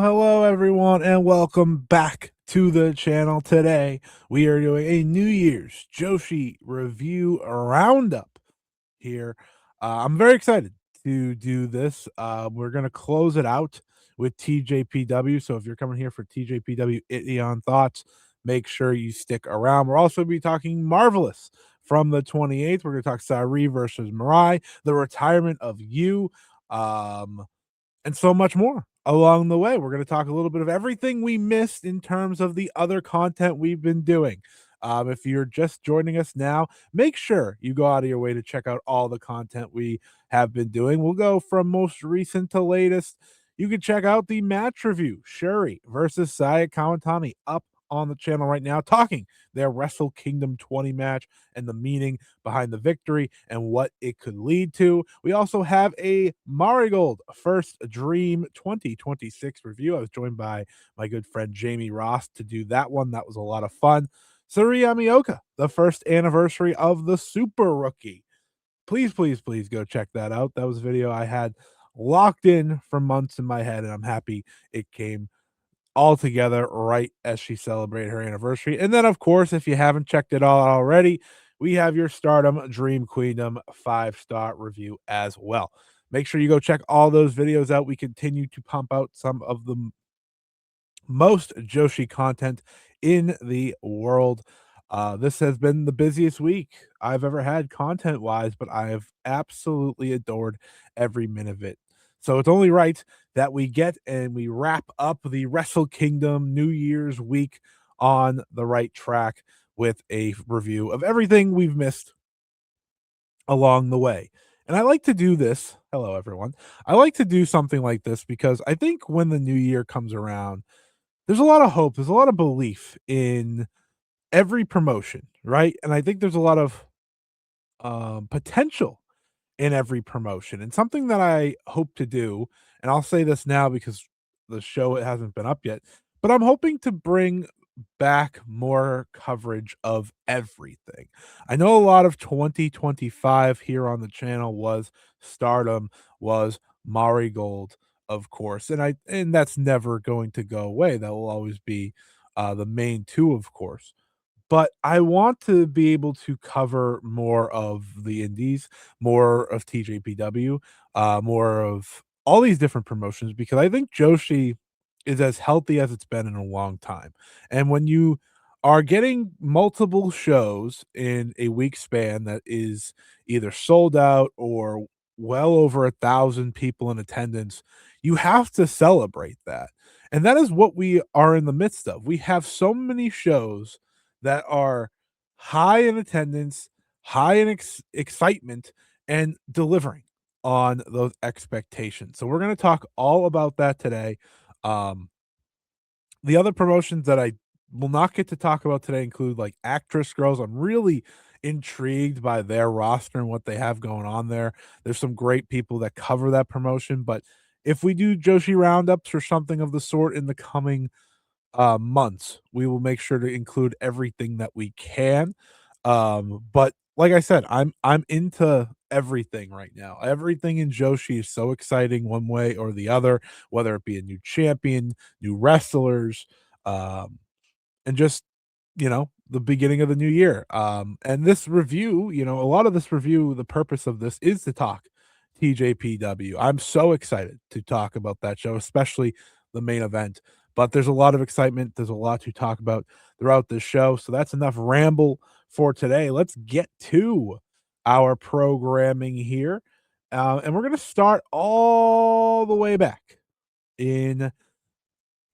Hello, everyone, and welcome back to the channel. Today, we are doing a New Year's Joshi review roundup here. I'm very excited to do this. We're going to close it out with TJPW. So if you're coming here for TJPW Ittenyon thoughts, make sure you stick around. We're also be talking Marvelous from the 28th. We're going to talk Sareee versus MIRAI, the retirement of you. And so much more along the way. We're going to talk a little bit of everything we missed in terms of the other content we've been doing. If you're just joining us now, make sure you go out of your way to check out all the content we have been doing. We'll go from most recent to latest. You can check out the match review, Shuri versus Saya Kawatani, up on the channel right now, talking their Wrestle Kingdom 20 match and the meaning behind the victory and what it could lead to. We also have a Marigold First Dream 2026 review. I was joined by my good friend Jamie Ross to do that one. That was a lot of fun. Sareee and MIRAI, the first anniversary of the Super Rookie. Please go check that out. That was a video I had locked in for months in my head, and I'm happy it came all together right as she celebrated her anniversary. And then, of course, if you haven't checked it all already, we have your Stardom Dream Queendom 5-star review as well. Make sure you go check all those videos out. We continue to pump out some of the most Joshi content in the world. This has been the busiest week I've ever had content wise, but I have absolutely adored every minute of it. So it's only right that we get and we wrap up the Wrestle Kingdom New Year's week on the right track with a review of everything we've missed along the way. And I like to do this. Hello, everyone. I like to do something like this because I think when the new year comes around, there's a lot of hope, there's a lot of belief in every promotion, right? And I think there's a lot of potential in every promotion. And something that I hope to do, and I'll say this now because the show it hasn't been up yet, but I'm hoping to bring back more coverage of everything. I know a lot of 2025 here on the channel was Stardom, was Marigold, of course, and that's never going to go away. That will always be the main two, of course. But I want to be able to cover more of the indies, more of TJPW, more of all these different promotions because I think Joshi is as healthy as it's been in a long time. And when you are getting multiple shows in a week span that is either sold out or well over 1,000 people in attendance, you have to celebrate that. And that is what we are in the midst of. We have so many shows that are high in attendance, high in excitement, and delivering on those expectations. So we're going to talk all about that today. Um, the other promotions that I will not get to talk about today include like Actress Girls. I'm really intrigued by their roster and what they have going on there. There's some great people that cover that promotion, but if we do Joshi roundups or something of the sort in the coming months, we will make sure to include everything that we can. But like I said, I'm into everything right now. Everything in Joshi is so exciting one way or the other, whether it be a new champion, new wrestlers, and just the beginning of the new year. And this review, a lot of this review, the purpose of this is to talk TJPW. I'm so excited to talk about that show, especially the main event. But there's a lot of excitement. There's a lot to talk about throughout this show. So that's enough ramble for today. Let's get to our programming here. And we're going to start all the way back in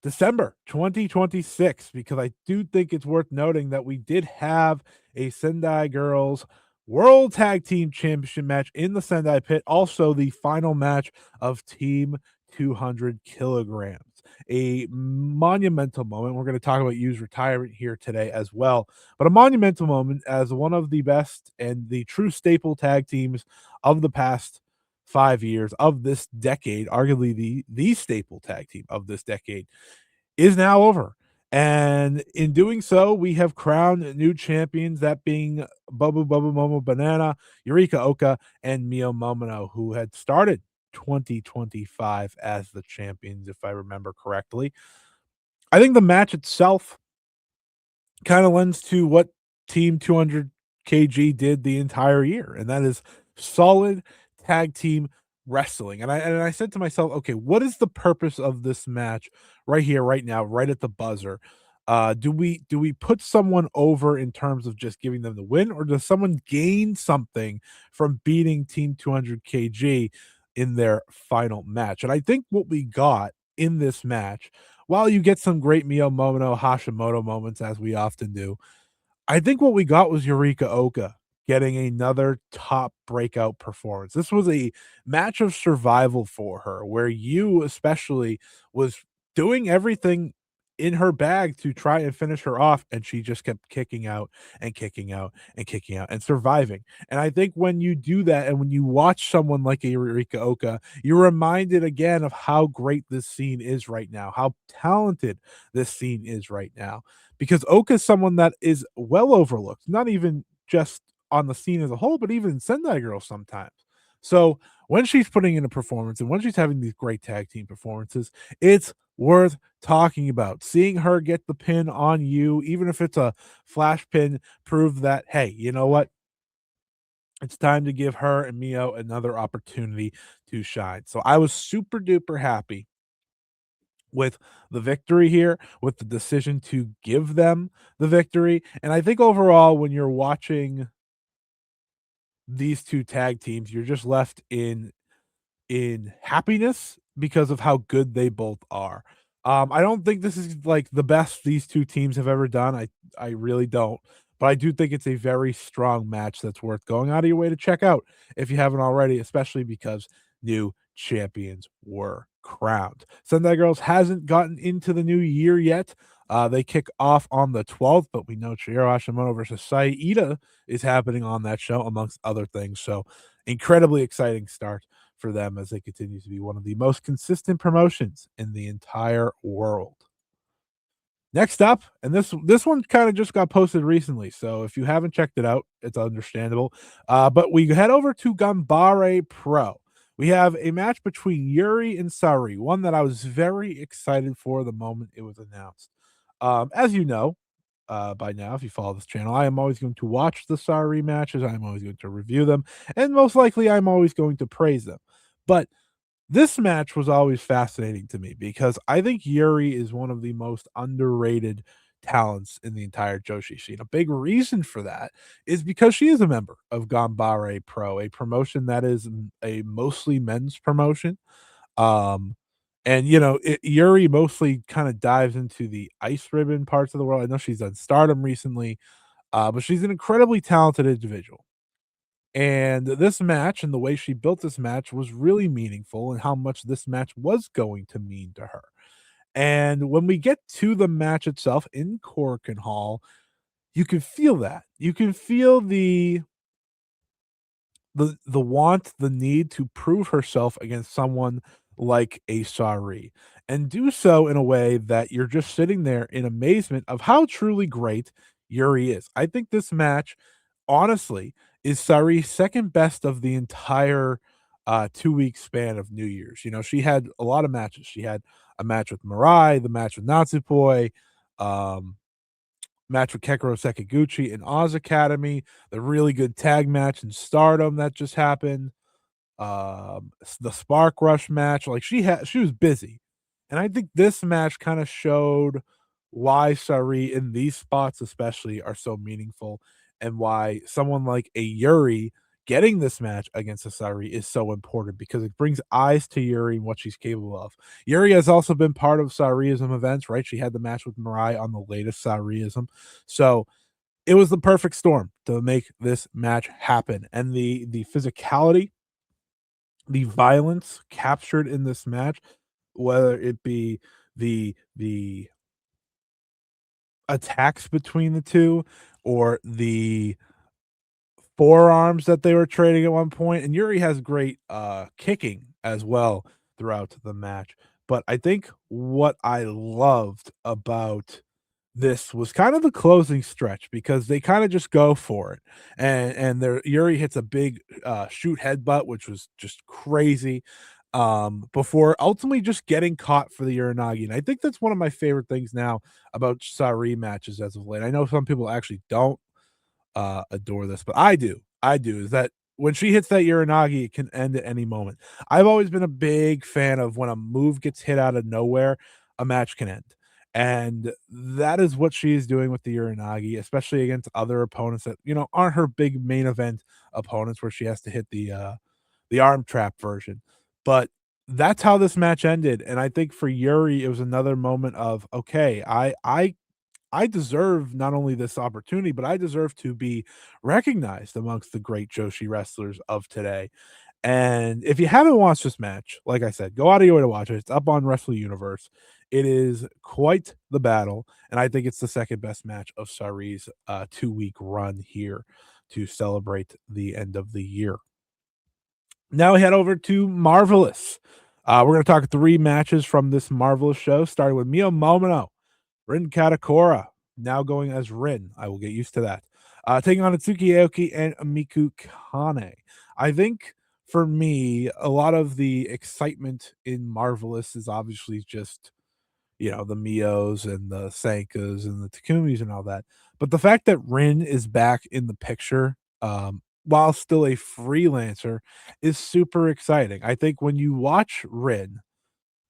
December 2026, because I do think it's worth noting that we did have a Sendai Girls World Tag Team Championship match in the Sendai Pit. Also, the final match of Team 200 kilograms. A monumental moment. We're going to talk about Yu's retirement here today as well, but a monumental moment as one of the best and the true staple tag teams of the past 5 years of this decade, arguably the staple tag team of this decade, is now over. And in doing so, we have crowned new champions, that being Bubba Bubba Momo Banana, Eureka Oka, and Mio Momono, who had started 2025 as the champions, if I remember correctly. I think the match itself kind of lends to what Team 200 KG did the entire year, and that is solid tag team wrestling. And I said to myself, okay, what is the purpose of this match right here, right now, right at the buzzer? Do we put someone over in terms of just giving them the win, or does someone gain something from beating Team 200 KG in their final match? And I think what we got in this match, while you get some great Miyamoto Hashimoto moments, as we often do, I think what we got was Eureka Oka getting another top breakout performance. This was a match of survival for her, where you especially was doing everything in her bag to try and finish her off, and she just kept kicking out and kicking out and kicking out and surviving. And I think when you do that, and when you watch someone like a Eureka Oka, you're reminded again of how great this scene is right now, how talented this scene is right now, because Oka is someone that is well overlooked, not even just on the scene as a whole, but even in Sendai Girls sometimes. So when she's putting in a performance and when she's having these great tag team performances, it's worth talking about. Seeing her get the pin on you, even if it's a flash pin, prove that, hey, you know what? It's time to give her and Mio another opportunity to shine. So I was super duper happy with the victory here, with the decision to give them the victory. And I think overall, when you're watching these two tag teams, you're just left in happiness because of how good they both are. I don't think this is like the best these two teams have ever done. I really don't. But I do think it's a very strong match that's worth going out of your way to check out if you haven't already, especially because new champions were crowned. Sendai Girls hasn't gotten into the new year yet. They kick off on the 12th, but we know Chihiro Hashimoto versus Saida is happening on that show, amongst other things. So, incredibly exciting start for them as they continue to be one of the most consistent promotions in the entire world. Next up, and this one kind of just got posted recently, so if you haven't checked it out, it's understandable. But we head over to Gambare Pro. We have a match between Yuri and Sareee, one that I was very excited for the moment it was announced. As you know, by now, if you follow this channel, I am always going to watch the Sareee matches. I'm always going to review them, and most likely, I'm always going to praise them. But this match was always fascinating to me because I think Yuri is one of the most underrated talents in the entire Joshi scene. A big reason for that is because she is a member of Gambare Pro, a promotion that is a mostly men's promotion. Um, and Yuri mostly kind of dives into the ice ribbon parts of the world. I know she's done Stardom recently, but she's an incredibly talented individual. And this match and the way she built this match was really meaningful, and how much this match was going to mean to her. And when we get to the match itself in Korakuen Hall, you can feel that. You can feel the want, the need to prove herself against someone like a Sareee, and do so in a way that you're just sitting there in amazement of how truly great Yuri is. I think this match, honestly, is Saree's second best of the entire 2 week span of New Year's. She had a lot of matches. She had a match with Mirai, the match with Natsupoi, um, match with Kekuro Sekiguchi in Oz Academy, the really good tag match in Stardom that just happened, the Spark Rush match. Like, she was busy. And I think this match kind of showed why Sareee in these spots especially are so meaningful, and why someone like a Yuri getting this match against a Sareee is so important, because it brings eyes to Yuri and what she's capable of. Yuri has also been part of Sareeism events, right? She had the match with Mirai on the latest Sareeism. So it was the perfect storm to make this match happen. And the physicality, the violence captured in this match, whether it be the attacks between the two, or the forearms that they were trading at one point, and Yuri has great, kicking as well throughout the match. But I think what I loved about this was kind of the closing stretch because they kinda just go for it, and there Yuri hits a big, shoot headbutt, which was just crazy, before ultimately just getting caught for the Uranagi, and I think that's one of my favorite things now about Sareee matches as of late. I know some people actually don't, adore this, but I do. I do. Is that when she hits that Uranagi, it can end at any moment. I've always been a big fan of when a move gets hit out of nowhere, a match can end. And that is what she is doing with the Uranagi, especially against other opponents that, aren't her big main event opponents where she has to hit the arm trap version. But that's how this match ended. And I think for Yuri, it was another moment of, okay, I deserve not only this opportunity, but I deserve to be recognized amongst the great Joshi wrestlers of today. And if you haven't watched this match, like I said, go out of your way to watch it. It's up on Wrestle Universe. It is quite the battle, and I think it's the second best match of Saree's 2-week run here to celebrate the end of the year. Now we head over to Marvelous. We're going to talk 3 matches from this Marvelous show, starting with Mio Momono Rin Katakora, now going as Rin. I will get used to that. Taking on Atsuki Aoki and Miku Kane. I think for me, a lot of the excitement in Marvelous is obviously just, the Mios and the Sankas and the Takumis and all that. But the fact that Rin is back in the picture, while still a freelancer, is super exciting. I think when you watch Rin,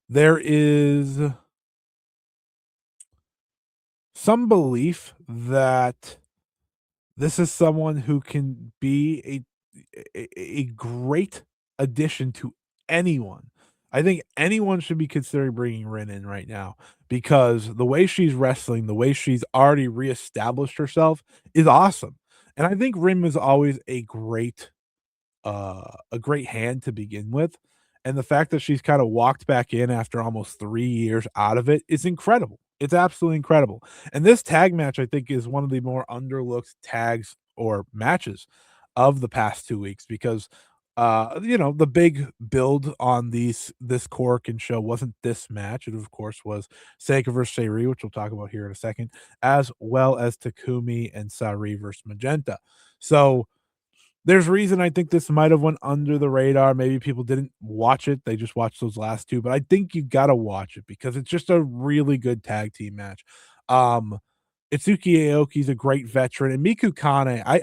there is some belief that this is someone who can be a great addition to anyone. I think anyone should be considering bringing Rin in right now because the way she's wrestling, the way she's already reestablished herself is awesome. And I think Rin was always a great hand to begin with, and the fact that she's kinda walked back in after almost 3 years out of it is incredible. It's absolutely incredible, and this tag match, I think, is one of the more underlooked tags or matches of the past 2 weeks because, the big build on this Korakuen show wasn't this match. It, of course, was Sanka versus Sareee, which we'll talk about here in a second, as well as Takumi and Sareee versus Magenta. So, there's reason I think this might have went under the radar. Maybe people didn't watch it. They just watched those last 2, but I think you gotta watch it because it's just a really good tag team match. Um, Itsuki Aoki's a great veteran, and Miku Kane, I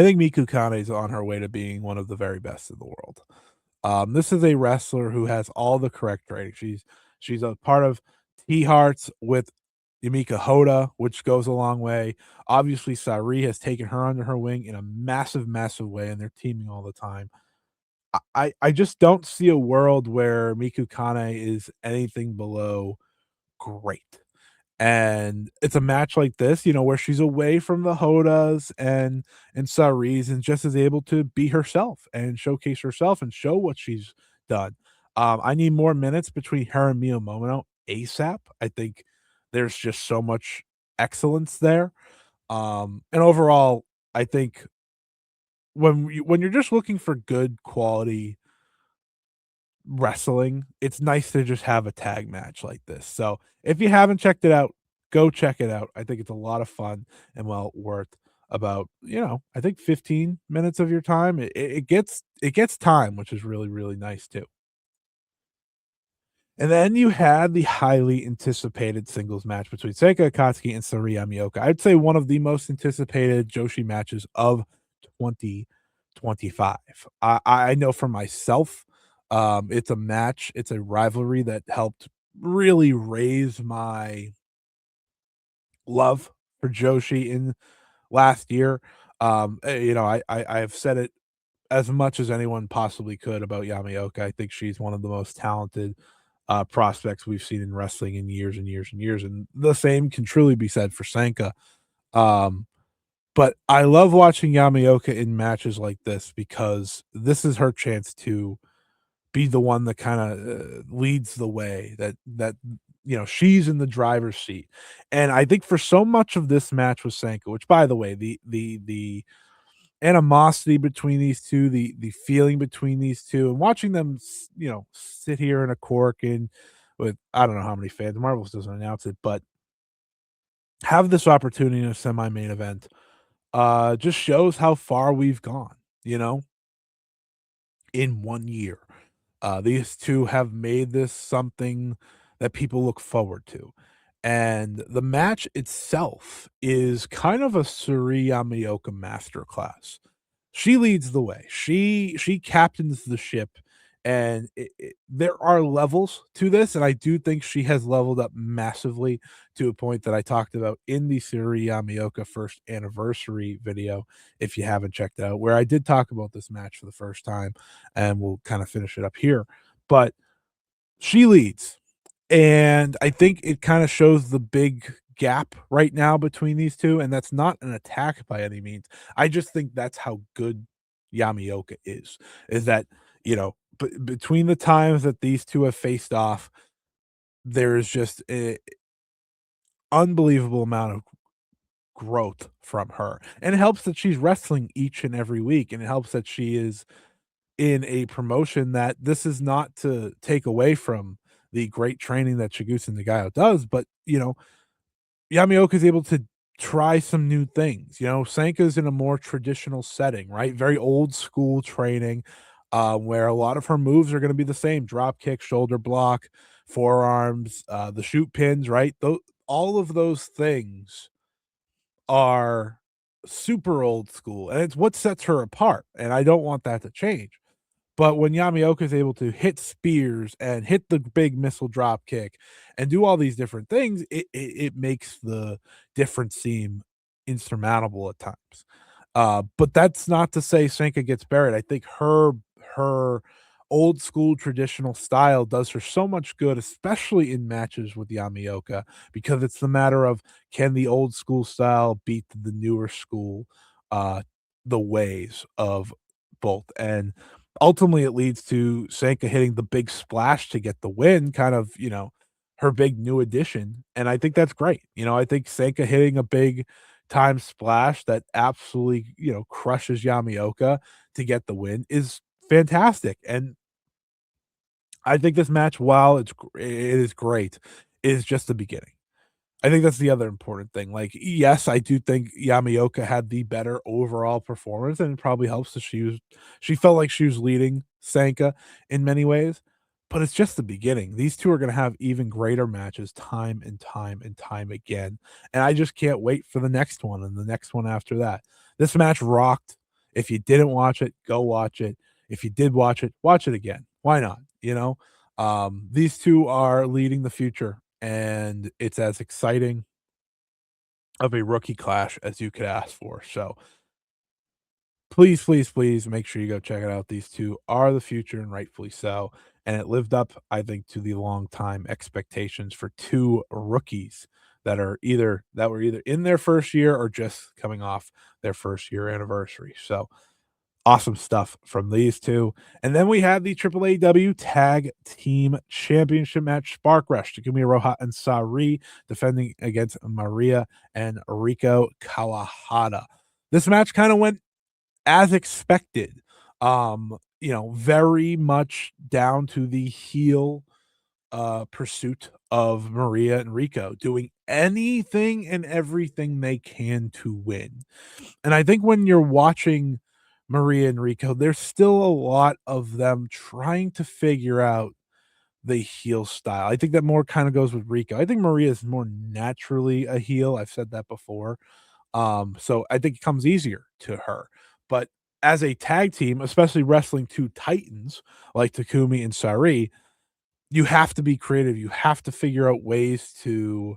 think Miku Kane is on her way to being one of the very best in the world. This is a wrestler who has all the correct training. She's a part of T Hearts with Yumika Hoda, which goes a long way. Obviously, Sareee has taken her under her wing in a massive, massive way, and they're teaming all the time. I just don't see a world where Miku Kane is anything below great. And it's a match like this, where she's away from the Hodas and Sarees and just is able to be herself and showcase herself and show what she's done. I need more minutes between her and Mio Momono ASAP. I think there's just so much excellence there. And overall, I think when you're just looking for good quality wrestling, it's nice to just have a tag match like this. So if you haven't checked it out, go check it out. I think it's a lot of fun and well worth about, I think 15 minutes of your time. It gets time, which is really, really nice too. And then you had the highly anticipated singles match between Seika Akatsuki and Sareee Amioka. I'd say one of the most anticipated Joshi matches of 2025. I know for myself, it's a match, it's a rivalry that helped really raise my love for Joshi in last year. I have said it as much as anyone possibly could about Yamaoka. I think she's one of the most talented prospects we've seen in wrestling in years and years and years, and the same can truly be said for Sanka. Um, but I love watching Yamaoka in matches like this because this is her chance to be the one that kinda, leads the way, that she's in the driver's seat. And I think for so much of this match with Senka, which by the way, the animosity between these two, the feeling between these two, and watching them, sit here in a cork and with I don't know how many fans. Marvelous doesn't announce it, but have this opportunity in a semi-main event, just shows how far we've gone, in 1 year. These two have made this something that people look forward to. And the match itself is kind of a Sareee Yamaoka masterclass. She leads the way. She captains the ship, and there are levels to this, and I do think she has leveled up massively to a point that I talked about in the Sareee Yamaoka first anniversary video. If you haven't checked it out, where I did talk about this match for the first time, and we'll kind of finish it up here. But she leads. And I think it kinda shows the big gap right now between these 2, and that's not an attack by any means. I just think that's how good Yamaoka is that, between the times that these 2 have faced off, there is just a unbelievable amount of growth from her, and it helps that she's wrestling each and every week, and it helps that she is in a promotion that this is not to take away from the great training that Chigusa Nagayo does, but, Yamaoka is able to try some new things. Sanka's in a more traditional setting, right? Very old school training, where a lot of her moves are going to be the same: drop kick, shoulder block, forearms, the shoot pins, right? All of those things are super old school, and it's what sets her apart. And I don't want that to change. But when Yamaoka is able to hit spears and hit the big missile drop kick and do all these different things, it makes the difference seem insurmountable at times. But that's not to say Senka gets buried. I think her old school traditional style does her so much good, especially in matches with Yamaoka, because it's the matter of, can the old school style beat the newer school, uh, the ways of both. And ultimately it leads to Sanka hitting the big splash to get the win, kind of, her big new addition. And I think that's great. I think Sanka hitting a big time splash that absolutely, crushes Yamaoka to get the win is fantastic. And I think this match, while it is great, is just the beginning. I think that's the other important thing. Like, yes, I do think Yamaoka had the better overall performance, and it probably helps that she felt like she was leading Sanka in many ways, but it's just the beginning. These 2 are gonna have even greater matches time and time and time again, and I just can't wait for the next one and the next one after that. This match rocked. If you didn't watch it, go watch it. If you did watch it again. Why not, these 2 are leading the future, and it's as exciting of a rookie clash as you could ask for. So please, please, please make sure you go check it out. These 2 are the future, and rightfully so. And it lived up, I think, to the long time expectations for 2 rookies that were either in their first year or just coming off their first year anniversary. So awesome stuff from these 2. And then we had the AAAW Tag Team Championship match. Spark Rush, Takumi Iroha and Sareee defending against Maria and Rico Kawahata. This match kind of went as expected. Very much down to the heel pursuit of Maria and Rico, doing anything and everything they can to win. And I think when you're watching Maria and Rico, there's still a lot of them trying to figure out the heel style. I think that more kind of goes with Rico. I think Maria is more naturally a heel. I've said that before. So I think it comes easier to her. But as a tag team, especially wrestling 2 titans like Takumi and Sareee, you have to be creative. You have to figure out ways to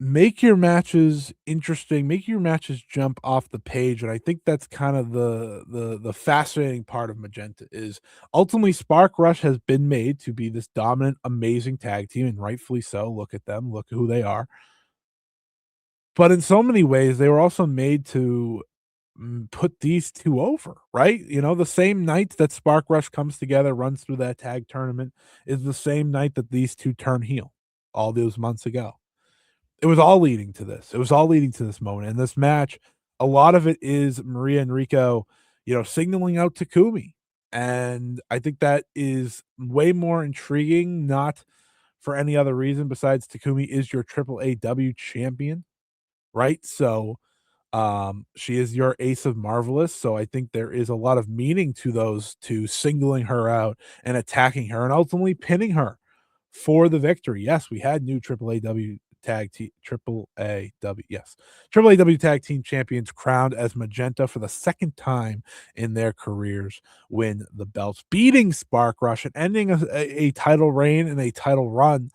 make your matches interesting, make your matches jump off the page, and I think that's kind of the fascinating part of Magenta is ultimately Spark Rush has been made to be this dominant, amazing tag team, and rightfully so. Look at them, look at who they are. But in so many ways, they were also made to put these 2 over, right? The same night that Spark Rush comes together, runs through that tag tournament is the same night that these 2 turn heel all those months ago. It was all leading to this. It was all leading to this moment. And this match, a lot of it is Maria and Rico, signaling out Takumi. And I think that is way more intriguing, not for any other reason besides Takumi is your AAAW champion, right? So she is your ace of Marvelous, so I think there is a lot of meaning to those 2 singling her out and attacking her and ultimately pinning her for the victory. Yes, we had new AAAW Tag Team Champions crowned as Magenta for the second time in their careers win the belts, beating Spark Rush and ending a title reign and a title run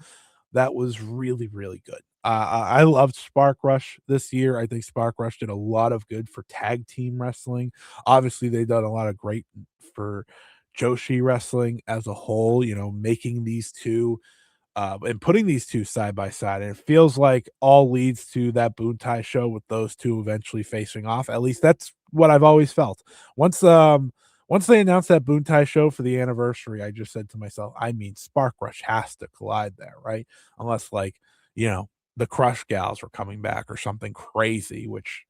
that was really, really good. I loved Spark Rush this year. I think Spark Rush did a lot of good for tag team wrestling. Obviously, they've done a lot of great for Joshi wrestling as a whole, making these 2 and putting these 2 side by side, and it feels like all leads to that Buntai show with those 2 eventually facing off. At least that's what I've always felt. Once they announced that Buntai show for the anniversary, I just said to myself, I mean, Spark Rush has to collide there, right? Unless you know, the Crush Gals were coming back or something crazy, which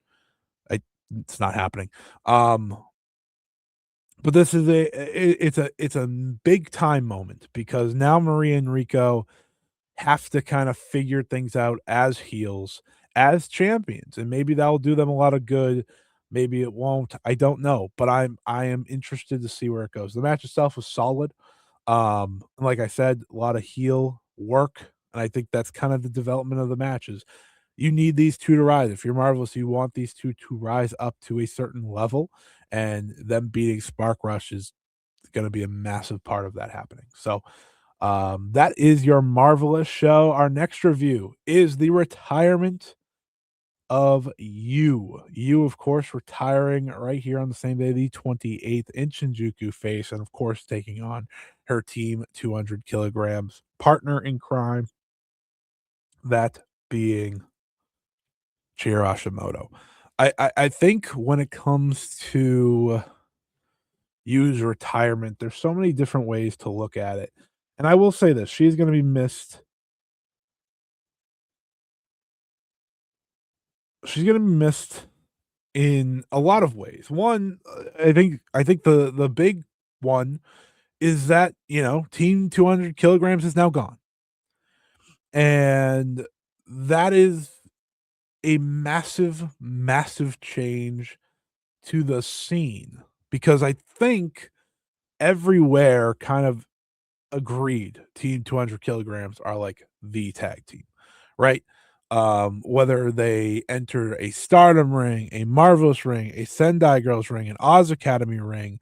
I it's not happening. But this is it's a big time moment because now Maria and Rico have to kind of figure things out as heels, as champions, and maybe that'll do them a lot of good. Maybe it won't. I don't know, but I am interested to see where it goes. The match itself was solid. Like I said, a lot of heel work, and I think that's kind of the development of the matches. You need these 2 to rise. If you're Marvelous, you want these 2 to rise up to a certain level, and them beating Spark Rush is gonna be a massive part of that happening. So, that is your Marvelous show. Our next review is the retirement of You, of course, retiring right here on the same day, the 28th in Shinjuku face, and of course, taking on her team 200 kilograms partner in crime, that being Chihiro Hashimoto. I think when it comes to Yu's retirement, there's so many different ways to look at it. And I will say this, she's gonna be missed. She's gonna be missed in a lot of ways. One, I think the big one is that, Team 200 kilograms is now gone. And that is a massive, massive change to the scene because I think everywhere kind of agreed Team 200 kilograms are like the tag team, right? Whether they enter a Stardom ring, a Marvelous ring, a Sendai Girls ring, an Oz Academy ring,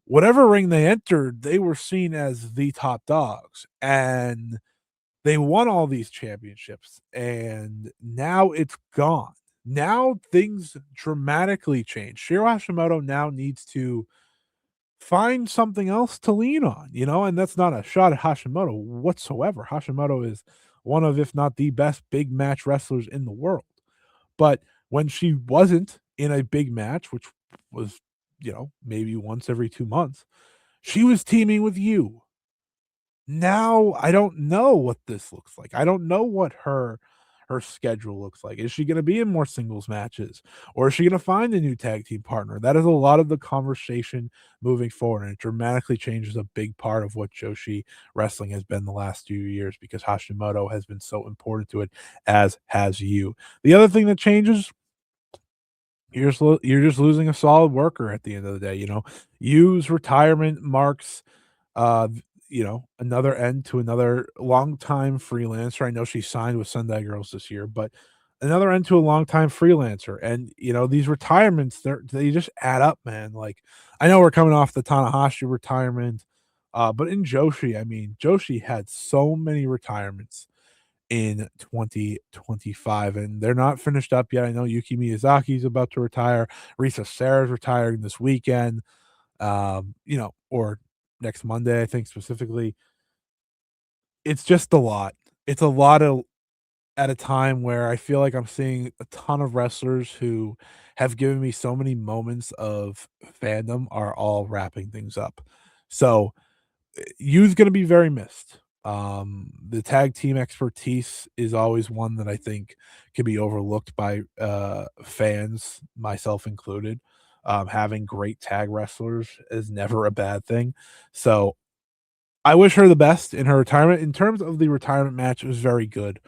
whatever ring they entered, they were seen as the top dogs. And they won all these championships, and now it's gone. Now things dramatically change. Shiro Hashimoto now needs to find something else to lean on, and that's not a shot at Hashimoto whatsoever. Hashimoto is one of, if not the best big match wrestlers in the world. But when she wasn't in a big match, which was, maybe once every 2 months, she was teaming with you. Now I don't know what this looks like. I don't know what her schedule looks like. Is she gonna be in more singles matches, or is she gonna find a new tag team partner? That is a lot of the conversation moving forward, and it dramatically changes a big part of what Joshi wrestling has been the last few years because Hashimoto has been so important to it, as has you. The other thing that changes, you're just losing a solid worker at the end of the day, Yu's retirement marks uh, another end to another longtime freelancer. I know she signed with Sendai Girls this year, but another end to a longtime freelancer. And these retirements, they just add up, man. Like I know we're coming off the Tanahashi retirement, but in Joshi, I mean, Joshi had so many retirements in 2025, and they're not finished up yet. I know Yuki Miyazaki is about to retire. Risa Serra's retiring this weekend, or next Monday, I think specifically. It's just a lot. It's a lot of at a time where I feel like I'm seeing a ton of wrestlers who have given me so many moments of fandom are all wrapping things up. So, Yu's gonna be very missed. The tag team expertise is always one that I think can be overlooked by, fans, myself included. Having great tag wrestlers is never a bad thing. So, I wish her the best in her retirement. In terms of the retirement match, it was very good.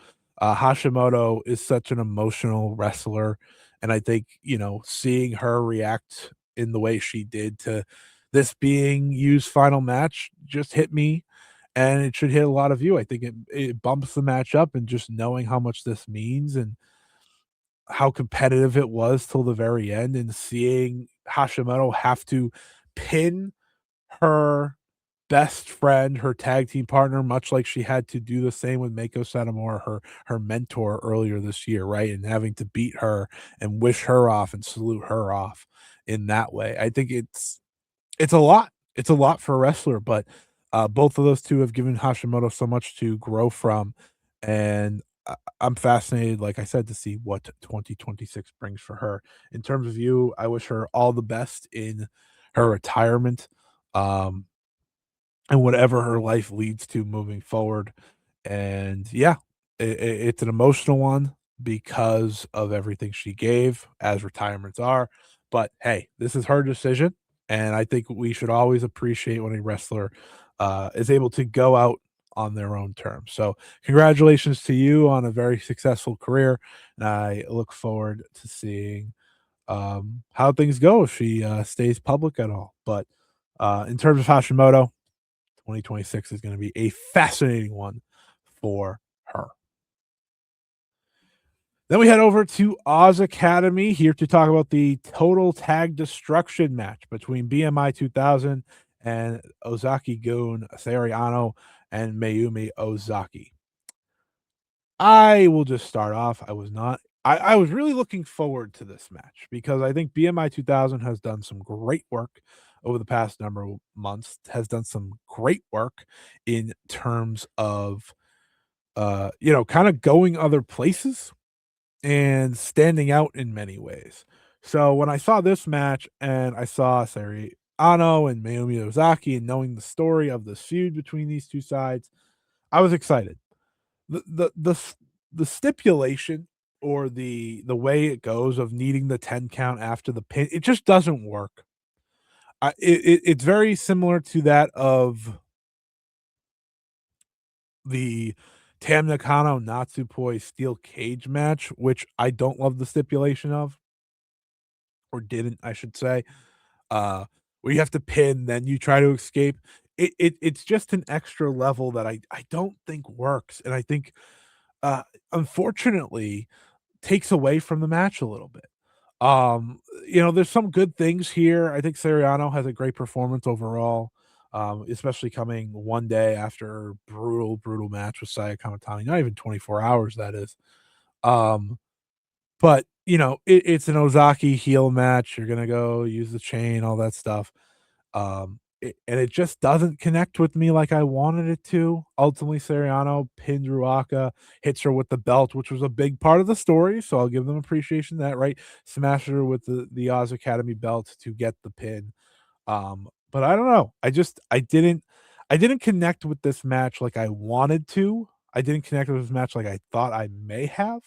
Hashimoto is such an emotional wrestler, and I think, seeing her react in the way she did to this being Yu's final match just hit me, and it should hit a lot of you. I think it bumps the match up, and just knowing how much this means and how competitive it was till the very end, and seeing Hashimoto have to pin her best friend, her tag team partner, much like she had to do the same with Mako Satomura, her mentor earlier this year, right? And having to beat her and wish her off and salute her off in that way. I think it's a lot. It's a lot for a wrestler, but both of those two have given Hashimoto so much to grow from, and I'm fascinated, like I said, to see what 2026 brings for her. In terms of you, I wish her all the best in her retirement. Um, and whatever her life leads to moving forward. And yeah, it's an emotional one because of everything she gave, as retirements are. But hey, this is her decision. And I think we should always appreciate when a wrestler is able to go out on their own terms. So, congratulations to you on a very successful career. And I look forward to seeing how things go if she stays public at all. But in terms of Hashimoto, 2026 is going to be a fascinating one for her. Then we head over to Oz Academy here to talk about the total tag destruction match between BMI 2000 and Ozaki Goon, Sareee and Mayumi Ozaki. I will just start off. I was really looking forward to this match because I think BMI 2000 has done some great work over the past number of months, has done some great work in terms of kind of going other places and standing out in many ways. So when I saw this match and I saw Sareee and Mayumi Ozaki and knowing the story of this feud between these two sides, I was excited. The stipulation or the way it goes of needing the 10 count after the pin, it just doesn't work. It's very similar to that of the Tam Nakano Natsupoi steel cage match, which I don't love the stipulation of, or didn't, I should say. Where you have to pin, then you try to escape. It's just an extra level that I don't think works, and I think uh, unfortunately, takes away from the match a little bit. There's some good things here. I think Seriano has a great performance overall, especially coming one day after a brutal, brutal match with Saya Kamatani. Not even 24 hours, that is. Um, but it's an Ozaki heel match. You're gonna go use the chain, all that stuff. And it just doesn't connect with me like I wanted it to. Ultimately, Seriano pinned Ruaka, hits her with the belt, which was a big part of the story. So I'll give them appreciation that, right? Smashed her with the Oz Academy belt to get the pin. But I don't know. I didn't connect with this match like I wanted to. I didn't connect with this match like I thought I may have.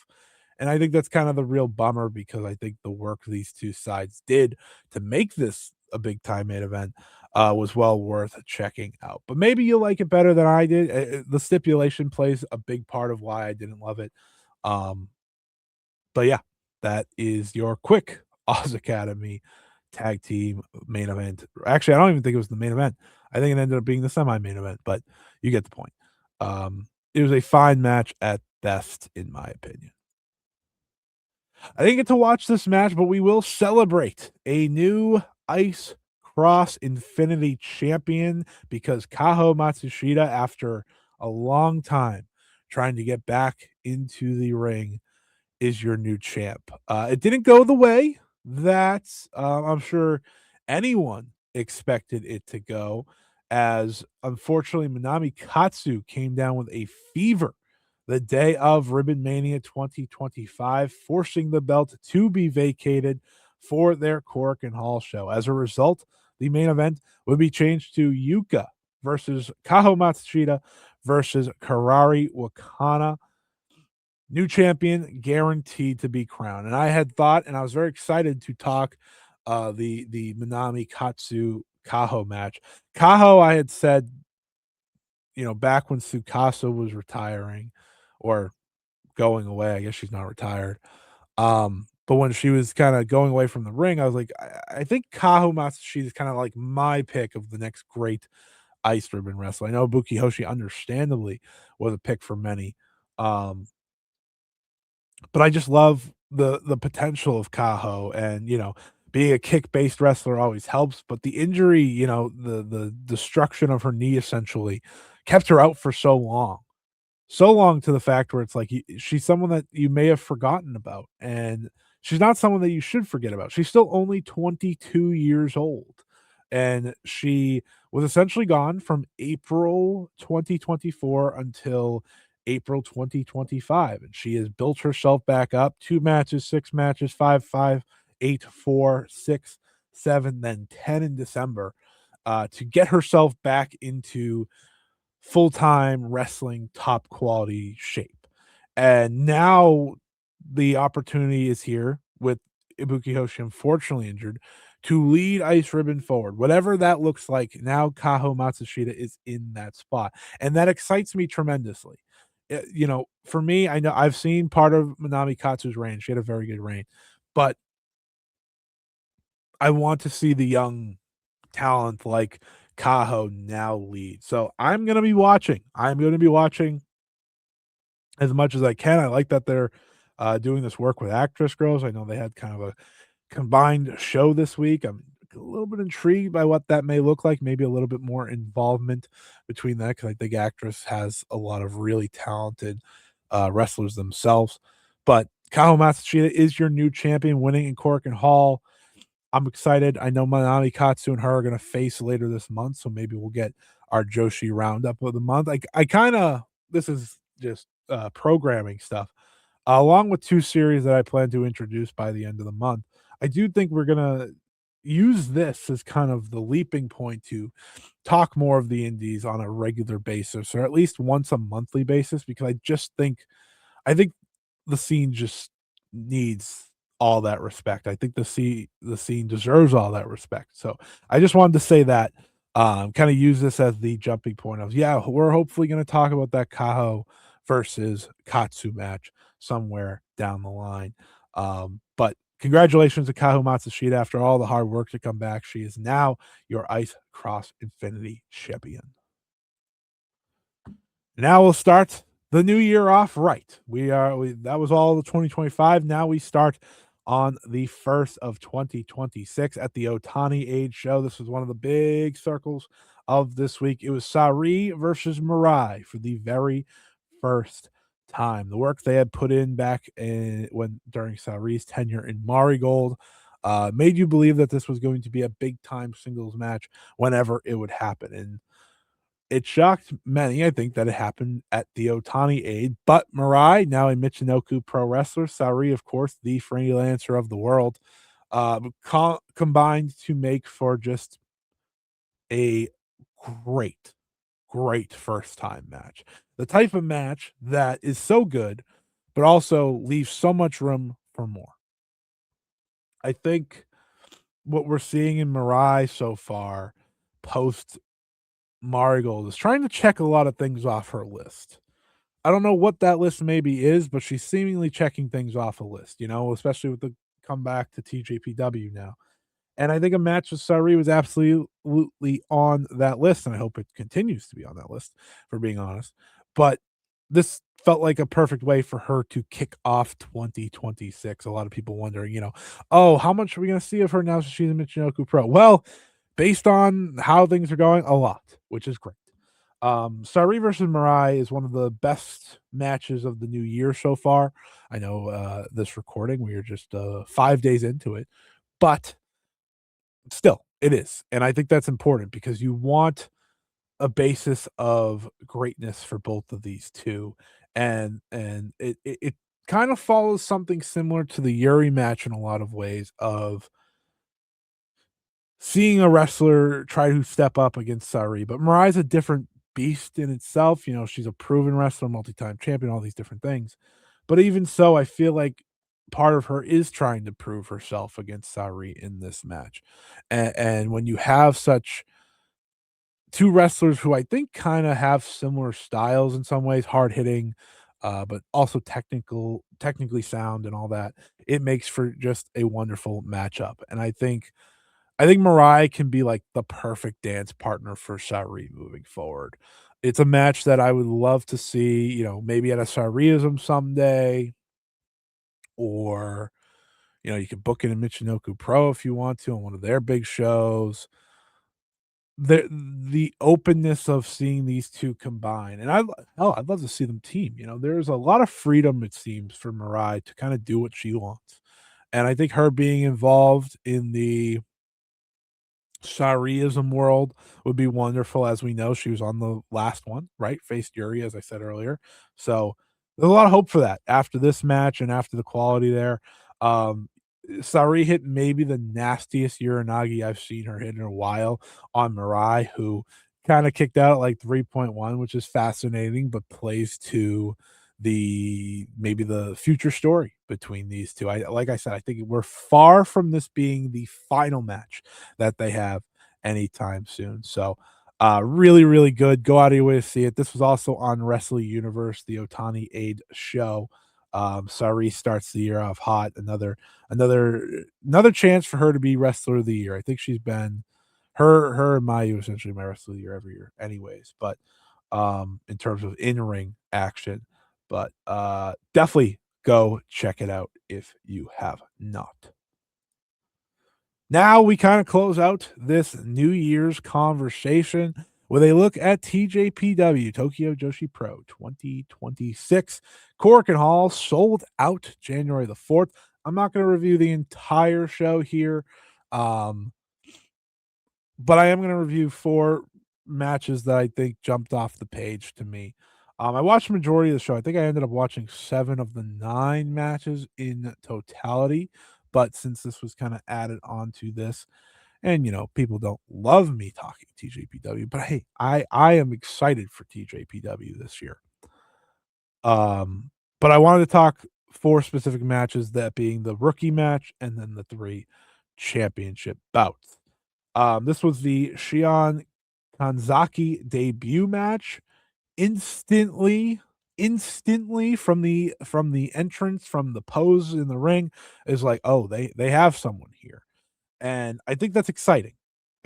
And I think that's kind of the real bummer because I think the work these two sides did to make this a big time main event was well worth checking out. But maybe you like it better than I did. The stipulation plays a big part of why I didn't love it. Um, but yeah, that is your quick Oz Academy tag team main event. Actually, I don't even think it was the main event. I think it ended up being the semi main event, but you get the point. It was a fine match at best, in my opinion. I didn't get to watch this match, but we will celebrate a new Ice Cross Infinity champion because Kaho Matsushita, after a long time trying to get back into the ring, is your new champ. It didn't go the way that I'm sure anyone expected it to go, as unfortunately Minami Katsu came down with a fever the day of Ribbon Mania 2025, forcing the belt to be vacated for their Korakuen Hall show. As a result, the main event would be changed to Yuka versus Kaho Matsushita versus Karari Wakana. New champion guaranteed to be crowned. And I had thought, and I was very excited to talk the Minami Katsu Kaho match. Kaho, I had said, back when Tsukasa was retiring or going away, I guess she's not retired. But when she was kind of going away from the ring, I was like, I think Kaho Matsushita is kind of like my pick of the next great ice ribbon wrestler. I know Buki Hoshi understandably was a pick for many. Um, but I just love the potential of Kaho, and being a kick-based wrestler always helps, but the injury, the destruction of her knee essentially kept her out for so long. So long to the fact where it's like she's someone that you may have forgotten about, and she's not someone that you should forget about. She's still only 22 years old, and she was essentially gone from April 2024 until April 2025, and she has built herself back up. 2 matches, 6 matches, 5, 5, 8, 4, 6, 7, then 10 in December, to get herself back into full-time wrestling top quality shape. And now the opportunity is here with Ibuki Hoshi unfortunately injured to lead Ice Ribbon forward. Whatever that looks like, now Kaho Matsushita is in that spot. And that excites me tremendously. For me, I know I've seen part of Minami Katsu's reign. She had a very good reign. But I want to see the young talent like Kaho now lead. So I'm going to be watching. I'm going to be watching as much as I can. I like that they're doing this work with Actress Girls. I know they had kind of a combined show this week. I'm a little bit intrigued by what that may look like. Maybe a little bit more involvement between that, because I think Actress has a lot of really talented wrestlers themselves. But Kaho Matsushita is your new champion, winning in Korakuen Hall. I'm excited. I know Manami Katsu and her are going to face later this month, so maybe we'll get our Joshi roundup of the month. I kind of, this is just programming stuff, along with 2 series that I plan to introduce by the end of the month. I do think we're going to use this as kind of the leaping point to talk more of the indies on a regular basis, or at least once a monthly basis, because I think the scene just needs all that respect. I think the scene deserves all that respect. So I just wanted to say that, kind of use this as the jumping point of, yeah, we're hopefully going to talk about that Kaho versus Katsu match somewhere down the line. But congratulations to Kaho Matsushita after all the hard work to come back. She is now your Ice Cross Infinity champion. Now we'll start the new year off right. That was all the 2025. Now we start on the 1st of 2026 at the Otani Age show. This was one of the big circles of this week. It was Sareee versus MIRAI for the very first time. The work they had put in back during Saree's tenure in Marigold made you believe that this was going to be a big time singles match whenever it would happen. And it shocked many, I think, that it happened at the Otani Aid, but Mirai, now a Michinoku pro wrestler, Sareee, of course, the freelancer of the world, combined to make for just a great, great first time match. The type of match that is so good, but also leaves so much room for more. I think what we're seeing in Mirai so far, post Marigold, is trying to check a lot of things off her list. I don't know what that list maybe is, but she's seemingly checking things off a list, especially with the comeback to TJPW now. And I think a match with Sareee was absolutely on that list, and I hope it continues to be on that list, for being honest. But this felt like a perfect way for her to kick off 2026. A lot of people wondering, oh, how much are we going to see of her now since she's a Michinoku Pro? Well, based on how things are going, a lot, which is great. Sareee versus Mirai is one of the best matches of the new year so far. I know this recording, we are just 5 days into it, but still, it is. And I think that's important because you want a basis of greatness for both of these two. and it kind of follows something similar to the Yuri match in a lot of ways of seeing a wrestler try to step up against Sareee, but Mirai's a different beast in itself. You know, she's a proven wrestler, multi-time champion, all these different things. But even so, I feel like part of her is trying to prove herself against Sareee in this match. And when you have such two wrestlers who I think kind of have similar styles in some ways, hard hitting, but also technically sound and all that, it makes for just a wonderful matchup. And I think Mirai can be like the perfect dance partner for Sareee moving forward. It's a match that I would love to see, you know, maybe at a Sareeism someday, or you could book it in Michinoku Pro if you want to on one of their big shows. The openness of seeing these two combine, and I'd love to see them team. There's a lot of freedom it seems for Mirai to kind of do what she wants, and I think her being involved in the Sareeism world would be wonderful. As we know, she was on the last one, right? Faced Yuri, as I said earlier. So there's a lot of hope for that after this match and after the quality there. Um, Sareee hit maybe the nastiest Uranagi I've seen her hit in a while on Mirai, who kind of kicked out at like 3.1, which is fascinating, but plays to the maybe the future story between these two. Like I said, I think we're far from this being the final match that they have anytime soon. So, really, really good. Go out of your way to see it. This was also on Wrestle Universe, the Otani Aid show. Sareee starts the year off hot. Another chance for her to be Wrestler of the Year. I think she's been her and Mayu essentially my Wrestler of the Year every year, anyways. But in terms of in ring action, but definitely go check it out if you have not. Now we kind of close out this New Year's conversation with a look at TJPW, Tokyo Joshi Pro 2026. Korakuen Hall sold out January the 4th. I'm not going to review the entire show here, um, but I am going to review 4 matches that I think jumped off the page to me. I watched the majority of the show. I think I ended up watching 7 of the 9 matches in totality, but since this was kind of added onto this, and people don't love me talking TJPW, but hey, I am excited for TJPW this year. But I wanted to talk 4 specific matches, that being the rookie match and then the 3 championship bouts. This was the Shion Kanzaki debut match. Instantly from the entrance, from the pose in the ring, is like, oh, they have someone here. And I think that's exciting.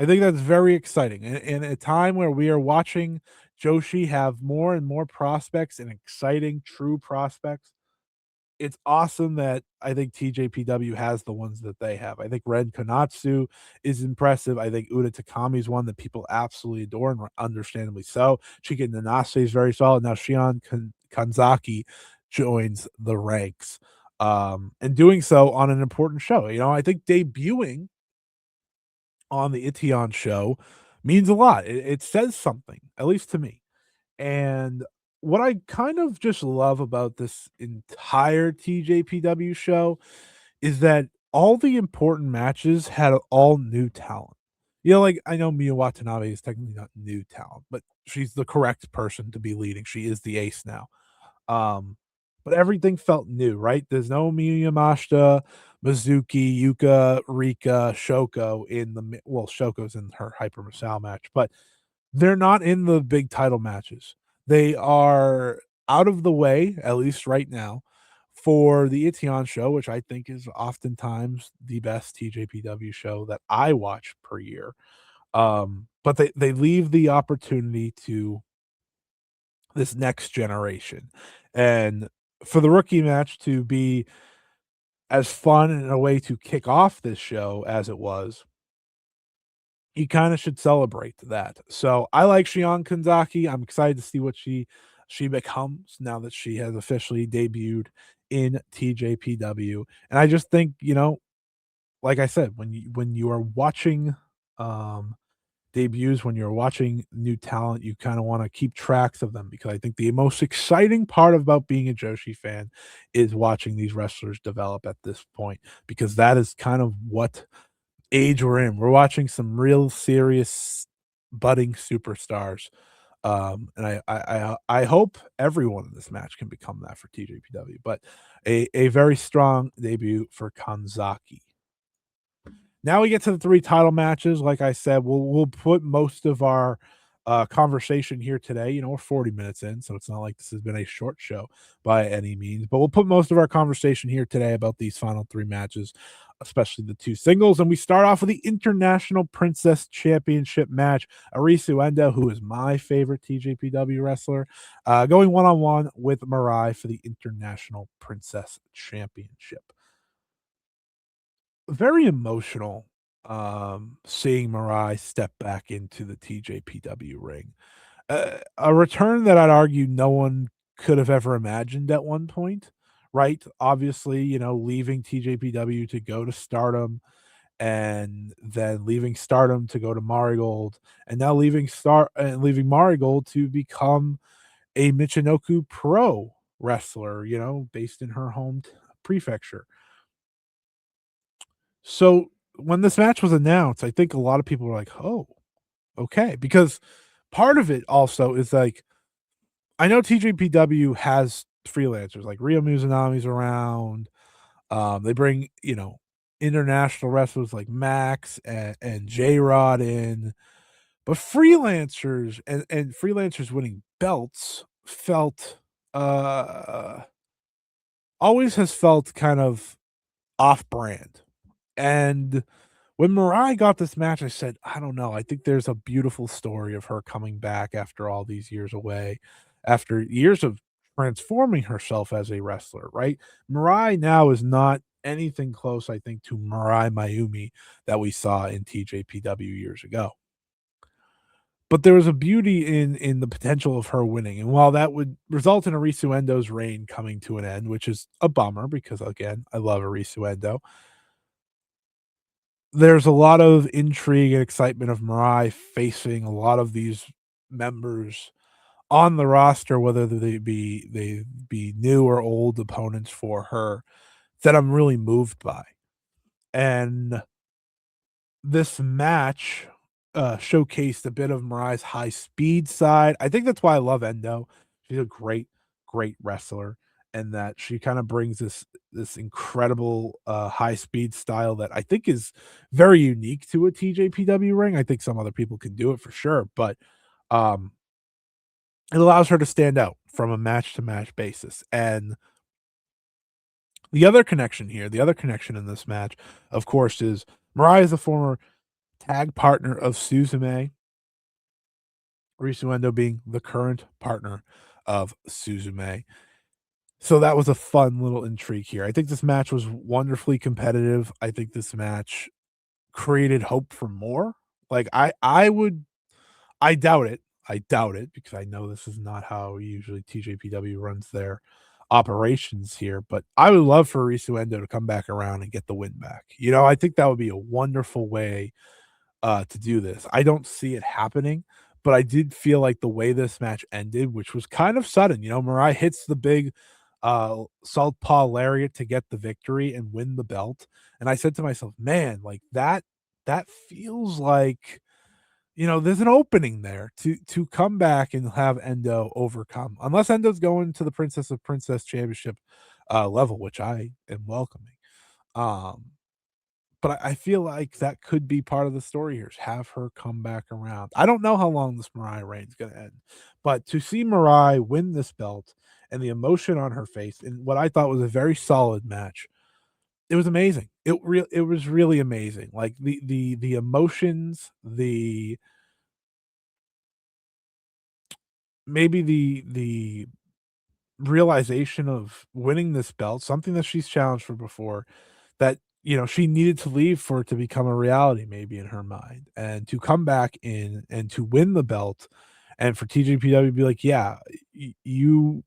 I think that's very exciting. In a time where we are watching Joshi have more and more prospects and exciting true prospects, it's awesome that I think TJPW has the ones that they have. I think Ren Konatsu is impressive. I think Uda Takami's one that people absolutely adore, and understandably so. Chika Nanase is very solid. Now Shion Kanzaki joins the ranks, and doing so on an important show. I think debuting on the Ittenyon show means a lot. It says something, at least to me. And what I kind of just love about this entire TJPW show is that all the important matches had all new talent. Like I know Miu Watanabe is technically not new talent, but she's the correct person to be leading. She is the ace now. Um, but everything felt new, right? There's no Miyu Yamashita, Mizuki, Yuka, Rika, Shoko in Shoko's in her Hyper Masao match, but they're not in the big title matches. They are out of the way, at least right now, for the Ittenyon show, which I think is oftentimes the best TJPW show that I watch per year. But they leave the opportunity to this next generation. And for the rookie match to be as fun in a way to kick off this show as it was, you kind of should celebrate that. So I like Shion Kanzaki. I'm excited to see what she becomes now that she has officially debuted in TJPW. And I just think, like I said, when you are watching um debuts, when you're watching new talent, you kind of want to keep tracks of them because I think the most exciting part about being a Joshi fan is watching these wrestlers develop at this point because that is kind of what age we're in. We're watching some real serious budding superstars. And I hope everyone in this match can become that for TJPW, but a very strong debut for Kanzaki. Now we get to the 3 title matches. Like I said, we'll put most of our, conversation here today. You know, we're 40 minutes in, so it's not like this has been a short show by any means, but we'll put most of our conversation here today about these final 3 matches, especially the 2 singles, and we start off with the International Princess Championship match. Arisu Endo, who is my favorite TJPW wrestler, going one-on-one with Mirai for the International Princess Championship. Very emotional, seeing Mirai step back into the TJPW ring. A return that I'd argue no one could have ever imagined at one point, right? Obviously, you know, leaving TJPW to go to Stardom and then leaving Stardom to go to Marigold and now leaving Marigold to become a Michinoku Pro wrestler, you know, based in her home prefecture. So when this match was announced, I think a lot of people were like, "Oh, okay," because part of it also is like I know TJPW has freelancers like Ryo Mizunami's around. They bring international wrestlers like Max and J Rod in, but freelancers and freelancers winning belts felt always has felt kind of off brand. And when Mirai got this match, I said, I don't know. I think there's a beautiful story of her coming back after all these years away, after years of transforming herself as a wrestler, right? Mirai now is not anything close, I think, to Mirai Mayumi that we saw in TJPW years ago. But there was a beauty in the potential of her winning. And while that would result in Arisu Endo's reign coming to an end, which is a bummer because again, I love Arisu Endo, there's a lot of intrigue and excitement of Mirai facing a lot of these members on the roster, whether they be new or old opponents for her, that I'm really moved by. And this match, showcased a bit of Mirai's high speed side. I think that's why I love Endo. She's a great, great wrestler, and that she kinda brings this incredible, high speed style that I think is very unique to a TJPW ring. I think some other people can do it for sure, but, um, it allows her to stand out from a match to match basis, and the other connection in this match, of course, is Mirai is a former tag partner of Suzume, Risuendo being the current partner of Suzume. So that was a fun little intrigue here. I think this match was wonderfully competitive. I think this match created hope for more. Like I doubt it. I doubt it because I know this is not how usually TJPW runs their operations here, but I would love for Risuendo to come back around and get the win back. You know, I think that would be a wonderful way to do this. I don't see it happening, but I did feel like the way this match ended, which was kind of sudden, you know, Mirai hits the big southpaw lariat to get the victory and win the belt. And I said to myself, man, like that feels like there's an opening there to come back and have Endo overcome. Unless Endo's going to the Princess of Princess Championship level, which I am welcoming. Um but I feel like that could be part of the story here is have her come back around. I don't know how long this Mirai reign's gonna end, but to see Mirai win this belt and the emotion on her face in what I thought was a very solid match, it was amazing. It was really amazing. Like the emotions, the maybe the realization of winning this belt, something that she's challenged for before, that, she needed to leave for it to become a reality maybe in her mind, and to come back in and to win the belt, and for TJPW to be like, "Yeah, you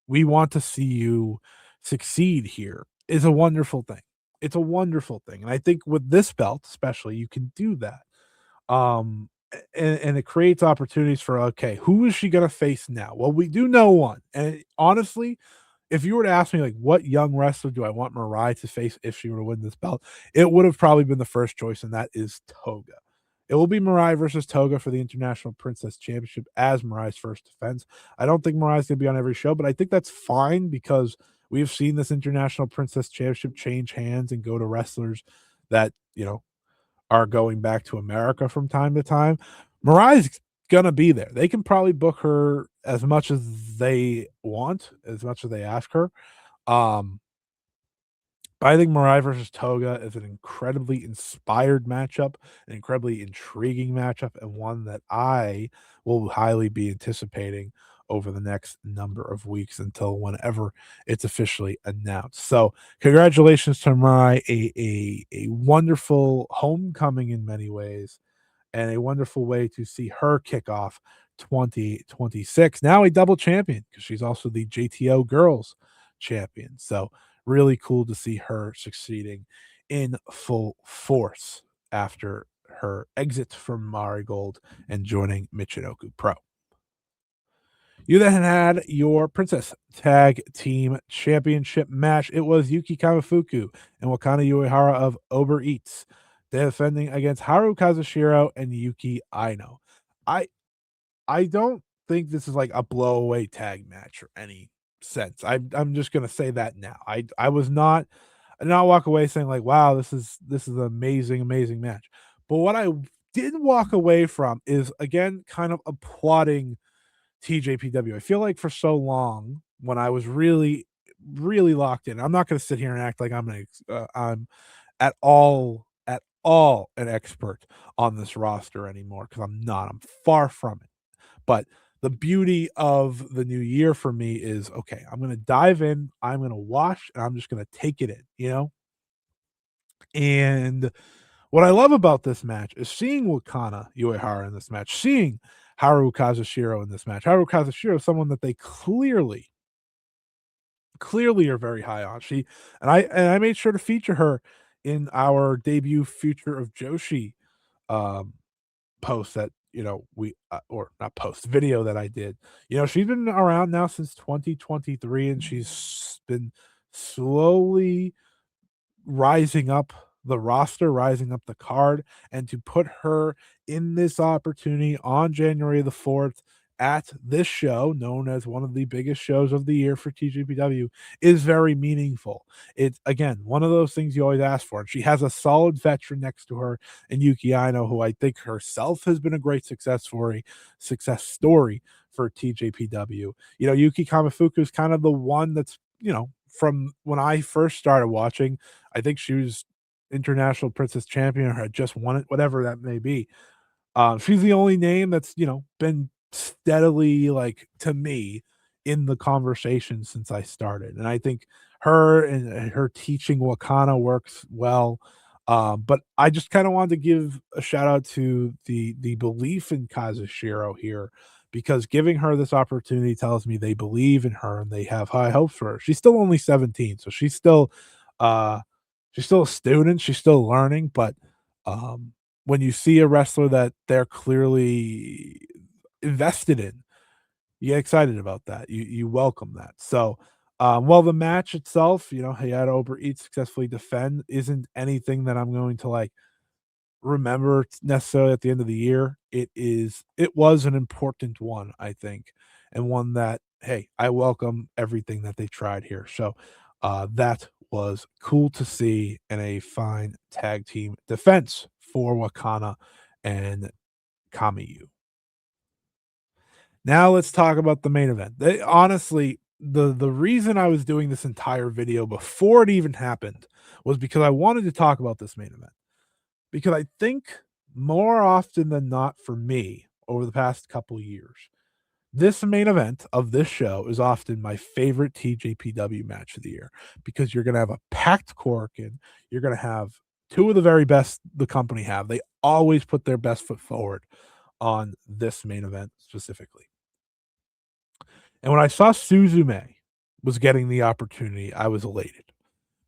we want to see you succeed here," is a wonderful thing. It's a wonderful thing, and I think with this belt especially, you can do that. and it creates opportunities for, okay, who is she gonna face now? Well, we do know one, and honestly, if you were to ask me, like, what young wrestler do I want Mirai to face if she were to win this belt, it would have probably been the first choice, and that is Toga. It will be Mirai versus Toga for the International Princess Championship as Mirai's first defense. I don't think Mirai's gonna be on every show, but I think that's fine because we've seen this International Princess Championship change hands and go to wrestlers that, are going back to America from time to time. Mirai's gonna be there. They can probably book her as much as they want, as much as they ask her. Um, but I think Mirai versus Toga is an incredibly inspired matchup, an incredibly intriguing matchup, and one that I will highly be anticipating over the next number of weeks until whenever it's officially announced. So, congratulations to Mirai, a wonderful homecoming in many ways, and a wonderful way to see her kick off 2026. Now a double champion because she's also the JTO girls champion. So really cool to see her succeeding in full force after her exit from Marigold and joining Michinoku Pro. You then had your Princess Tag Team Championship match. It was Yuki Kamifuku and Wakana Uehara of Uber Eats defending against Haru Kazushiro and Yuki Aino. I I don't think this is like a blowaway tag match or any sense. I'm just gonna say that now. I was not walk away saying like, wow, this is an amazing, amazing match. But what I did walk away from is again kind of applauding TJPW. I feel like for so long when I was really, really locked in, I'm not going to sit here and act like I'm at all an expert on this roster anymore because I'm not. I'm far from it. But the beauty of the new year for me is okay. I'm going to dive in. I'm going to watch, and I'm just going to take it in. And what I love about this match is seeing Wakana Uehara in this match, seeing Haru Kazushiro in this match. Haru Kazushiro is someone that they clearly are very high on. I made sure to feature her in our debut Future of Joshi um post that we or not post video that I did. She's been around now since 2023 and she's been slowly rising up the roster, rising up the card, and to put her in this opportunity on January the 4th at this show, known as one of the biggest shows of the year for TJPW, is very meaningful. It's again one of those things you always ask for. And she has a solid veteran next to her in Yuki Aino, who I think herself has been a great success story for TJPW. Yuki Kamifuku is kind of the one that's from when I first started watching. I think she was international princess champion or had just won it, whatever that may be. She's the only name that's, been steadily, like, to me, in the conversation since I started. And I think her and her teaching Wakana works well. But I just kind of wanted to give a shout out to the belief in Kazushiro here because giving her this opportunity tells me they believe in her and they have high hopes for her. She's still only 17, so uh she's still a student, she's still learning, but when you see a wrestler that they're clearly invested in, you get excited about that. You welcome that. So, while the match itself, he had Uber Eats successfully defend, isn't anything that I'm going to like remember necessarily at the end of the year. It was an important one, I think, and one that hey, I welcome everything that they tried here. So, that was cool to see and a fine tag team defense for Wakana and Kamiyu. Now let's talk about the main event. Honestly, the reason I was doing this entire video before it even happened was because I wanted to talk about this main event. Because I think more often than not for me over the past couple years, this main event of this show is often my favorite TJPW match of the year because you're going to have a packed Korakuen. You're going to have two of the very best the company have. They always put their best foot forward on this main event specifically. And when I saw Suzume was getting the opportunity, I was elated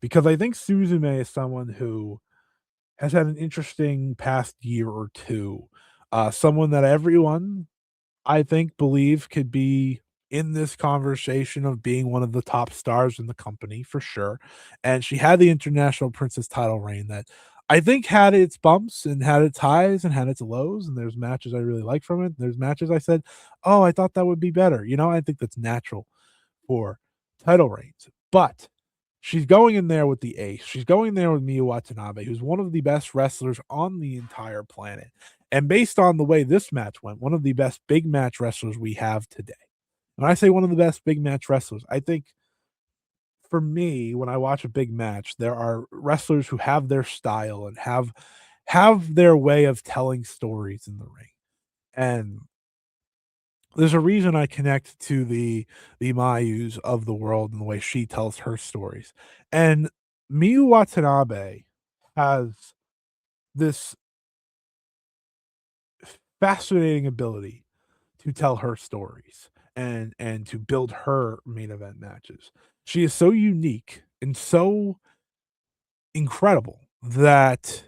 because I think Suzume is someone who has had an interesting past year or two. Someone that everyone, I think, believe could be in this conversation of being one of the top stars in the company for sure. And she had the International Princess title reign that I think had its bumps and had its highs and had its lows. And there's matches I really like from it. There's matches I said, oh, I thought that would be better. I think that's natural for title reigns. But she's going in there with the ace. She's going there with Miu Watanabe, who's one of the best wrestlers on the entire planet. And based on the way this match went, one of the best big match wrestlers we have today. When I say one of the best big match wrestlers, I think for me, when I watch a big match, there are wrestlers who have their style and have their way of telling stories in the ring. And there's a reason I connect to the Mayus of the world and the way she tells her stories. And Miu Watanabe has this fascinating ability to tell her stories and to build her main event matches. She is so unique and so incredible that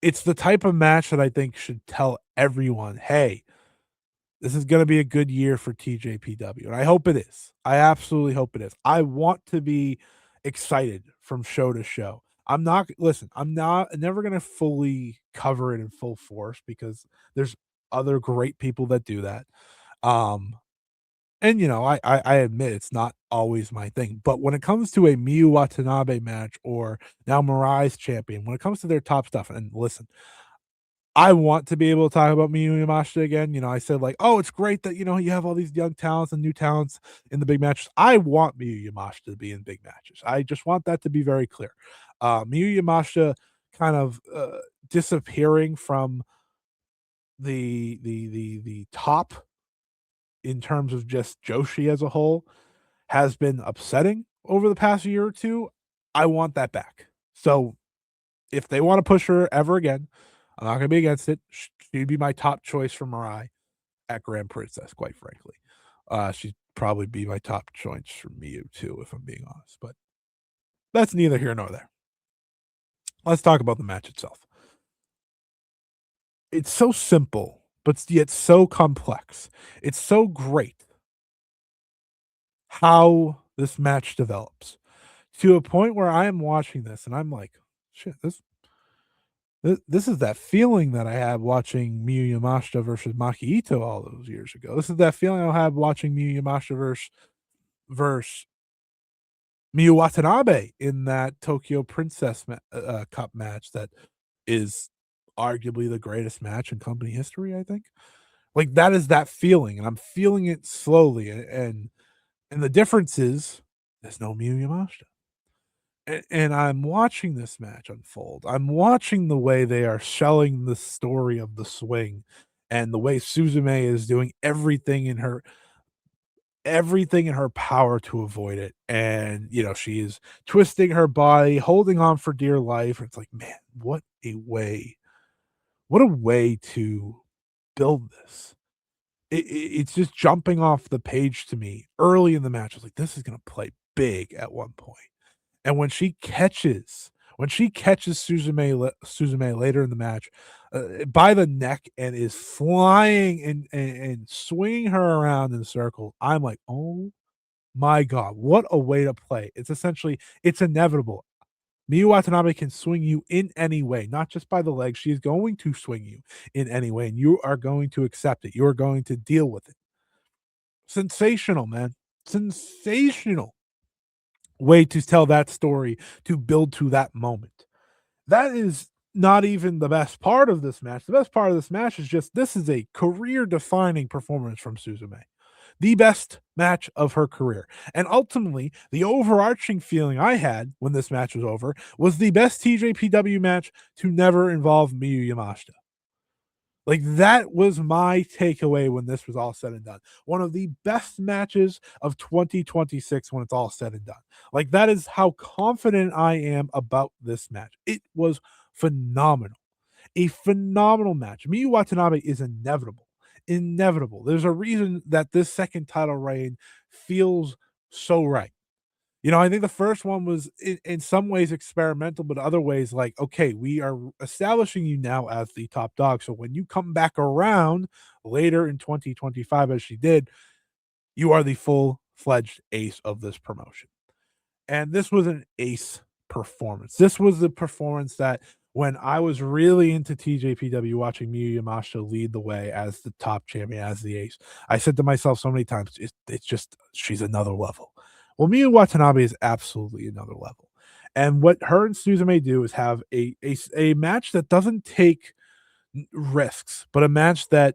it's the type of match that I think should tell everyone, "Hey, this is gonna be a good year for TJPW," and I hope it is. I absolutely hope it is. I want to be excited from show to show. I'm not never gonna fully cover it in full force because there's other great people that do that. Um, and, I admit it's not always my thing, but when it comes to a Miu Watanabe match or now Mirai's champion, when it comes to their top stuff and listen, I want to be able to talk about Miyu Yamashita again. I said like, "Oh, it's great that, you have all these young talents and new talents in the big matches." I want Miyu Yamashita to be in big matches. I just want that to be very clear. Miyu Yamashita kind of, disappearing from the top in terms of just Joshi as a whole has been upsetting over the past year or 2. I want that back. So, if they wanna push her ever again, I'm not gonna be against it. She'd be my top choice for Mirai at Grand Princess, quite frankly. She'd probably be my top choice for Miyu too, if I'm being honest, but that's neither here nor there. Let's talk about the match itself. It's so simple, but yet so complex. It's so great how this match develops to a point where I am watching this and I'm like, "Shit, this is that feeling that I had watching Miyu Yamashita versus Maki Ito all those years ago. This is that feeling I had watching Miyu Yamashita versus Miyu Watanabe in that Tokyo Princess Cup match that is arguably the greatest match in company history, I think. Like, that is that feeling, and I'm feeling it slowly, and the difference is there's no Miyu Yamashita. And I'm watching this match unfold. I'm watching the way they are selling the story of the swing and the way Suzume is doing everything in her power to avoid it. And, she is twisting her body, holding on for dear life. It's like, man, what a way to build this. It's just jumping off the page to me early in the match. I was like, this is gonna play big at one point. And when she catches Suzume later in the match, by the neck and is flying and swinging her around in a circle, I'm like, "Oh my god, what a way to play." It's inevitable. Miyu Watanabe can swing you in any way, not just by the legs. She's going to swing you in any way, and you are going to accept it. You are going to deal with it. Sensational, man. Sensational way to tell that story, to build to that moment. That is not even the best part of this match. The best part of this match is just this is a career defining performance from Suzume. The best match of her career. And ultimately, the overarching feeling I had when this match was over was the best TJPW match to never involve Miyu Yamashita. Like, that was my takeaway when this was all said and done. One of the best matches of 2026 when it's all said and done. Like, that is how confident I am about this match. It was phenomenal. A phenomenal match. Miyu Watanabe is inevitable. Inevitable. There's a reason that this second title reign feels so right. I think the first one was in some ways experimental, but other ways like, okay, we are establishing you now as the top dog. So when you come back around later in 2025, as she did, you are the full fledged ace of this promotion. And this was an ace performance. This was the performance that when I was really into TJPW watching Miyu Yamashita lead the way as the top champion, as the ace, I said to myself so many times, it's just she's another level. Well, Miu Watanabe is absolutely another level. And what her and Suzume do is have a match that doesn't take risks, but a match that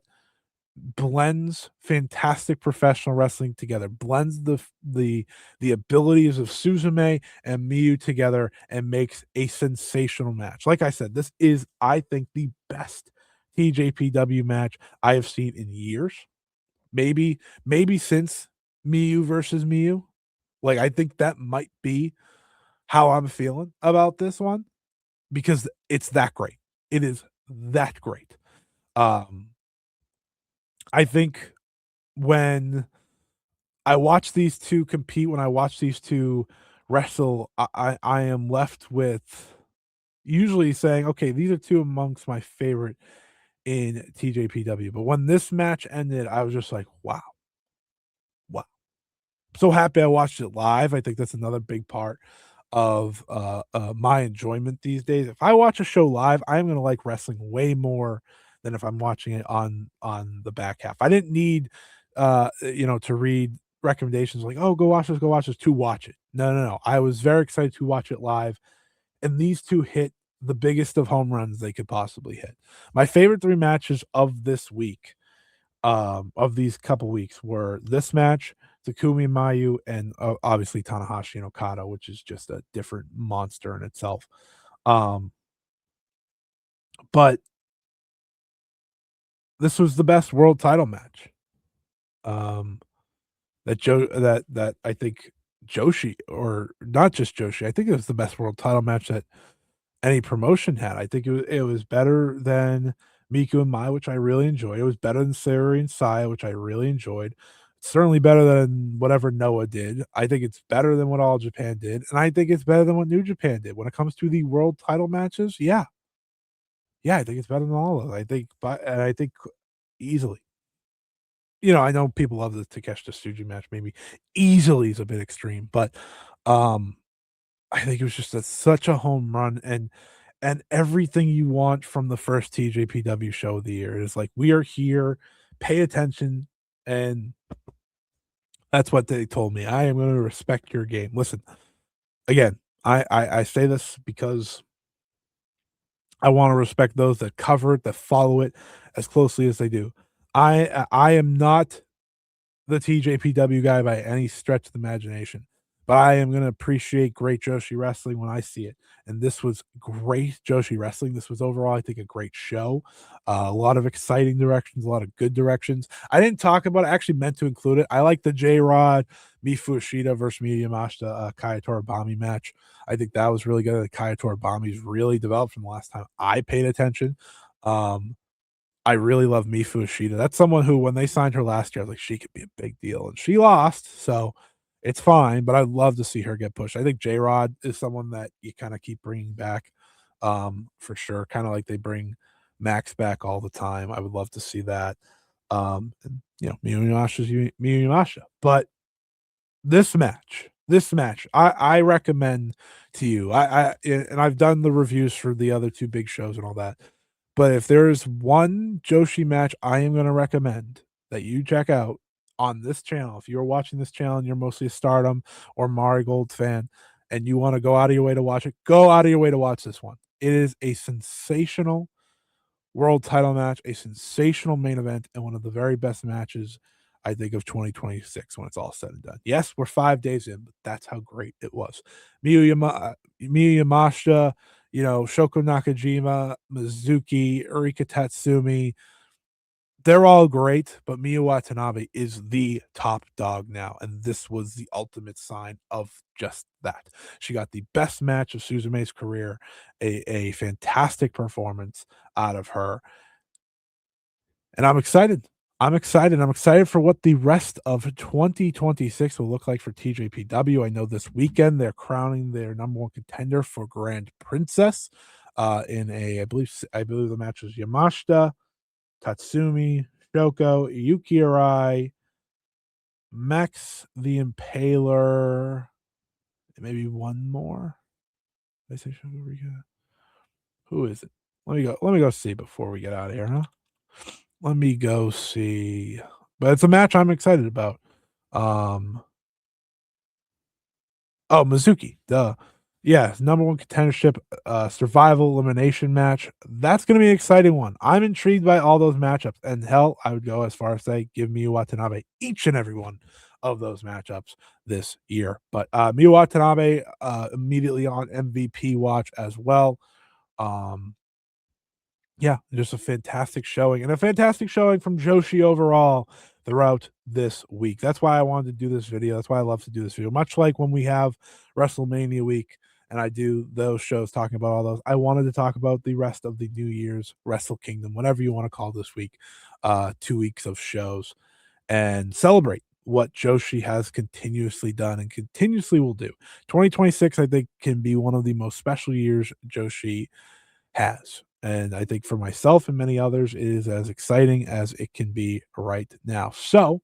blends fantastic professional wrestling together, blends the abilities of Suzume and Miyu together and makes a sensational match. Like I said, this is, I think, the best TJPW match I have seen in years. Maybe since Miyu versus Miyu. Like I think that might be how I'm feeling about this one because it's that great. It is that great. Um I think when I watch these 2 compete, when I watch these 2 wrestle, I am left with usually saying, "Okay, these are 2 amongst my favorite in TJPW." But when this match ended, I was just like, "Wow, wow." So happy I watched it live. I think that's another big part of, my enjoyment these days. If I watch a show live, I'm gonna like wrestling way more than if I'm watching it on the back half. I didn't need, to read recommendations like, "Oh, go watch this," to watch it. No, no, no. I was very excited to watch it live, and these 2 hit the biggest of home runs they could possibly hit. My favorite 3 matches of this week, of these couple weeks were this match, Takumi Mayu, and obviously Tanahashi and Okada, which is just a different monster in itself. Um, but this was the best world title match. Um, that I think Joshi, or not just Joshi, I think it was the best world title match that any promotion had. I think it was better than Miku and Mai, which I really enjoyed. It was better than Sareee and Saya, which I really enjoyed. It's certainly better than whatever Noah did. I think it's better than what All Japan did, and I think it's better than what New Japan did. When it comes to the world title matches, yeah. Yeah, I think it's better than all of them. I think and I think easily. I know people love the Takeshita Tsuji match, maybe easily is a bit extreme, but, um I think it was just such a home run, and everything you want from the first TJPW show of the year is like, "We are here, pay attention," and that's what they told me. "I am gonna respect your game." Listen, again, I say this because I wanna respect those that cover it, that follow it as closely as they do. I am not the TJPW guy by any stretch of the imagination, but I am gonna appreciate great Joshi wrestling when I see it, and this was great Joshi wrestling. This was overall, I think, a great show. A lot of exciting directions, a lot of good directions. I didn't talk about it, I actually meant to include it. I like the J-Rod, Mifu Ishida versus Miyu Yamashita, Kaya Toribami match. I think that was really good. The Kaya Toribami's really developed from the last time I paid attention. Um, I really love Mifu Ishida. That's someone who, when they signed her last year, I was like, she could be a big deal, and she lost, so it's fine. But I'd love to see her get pushed. I think J Rod is someone that you kind of keep bringing back, for sure. Kind of like they bring Max back all the time. I would love to see that. And, Miyu Yamasha's Miyu Yamasha. But this match, I recommend to you. And I've done the reviews for the other two big shows and all that. But if there's one Joshi match I am gonna recommend that you check out on this channel, if you're watching this channel and you're mostly a Stardom or Marigold fan and you wanna go out of your way to watch it, go out of your way to watch this one. It is a sensational world title match, a sensational main event, and one of the very best matches, I think, of 2026 when it's all said and done. Yes, we're 5 days in, but that's how great it was. Miyu Yamashita, Shoko Nakajima, Mizuki, Urika Tatsumi, they're all great, but Miu Watanabe is the top dog now, and this was the ultimate sign of just that. She got the best match of Suzume's career, a fantastic performance out of her, and I'm excited. I'm excited. I'm excited for what the rest of 2026 will look like for TJPW. I know this weekend they're crowning their number one contender for Grand Princess. In a, I believe the match was Yamashita, Tatsumi, Shoko, Yuki Arai, Max the Impaler, maybe one more. Did I say Shoko Rika? Who is it? Let me go see before we get out of here, huh? Let me go see. But it's a match I'm excited about. Um oh, Mizuki, duh. Yeah, number one contendership, survival elimination match. That's gonna be an exciting one. I'm intrigued by all those matchups. And hell, I would go as far as say give Miu Watanabe each and every one of those matchups this year. But Miu Watanabe immediately on MVP watch as well. Um Yeah, just a fantastic showing and a fantastic showing from Joshi overall throughout this week. That's why I wanted to do this video. That's why I love to do this video. Much like when we have WrestleMania week and I do those shows talking about all those, I wanted to talk about the rest of the New Year's Wrestle Kingdom, whatever you want to call this week, 2 weeks of shows, and celebrate what Joshi has continuously done and continuously will do. 2026, I think, can be one of the most special years Joshi has. And I think for myself and many others, it is as exciting as it can be right now. So,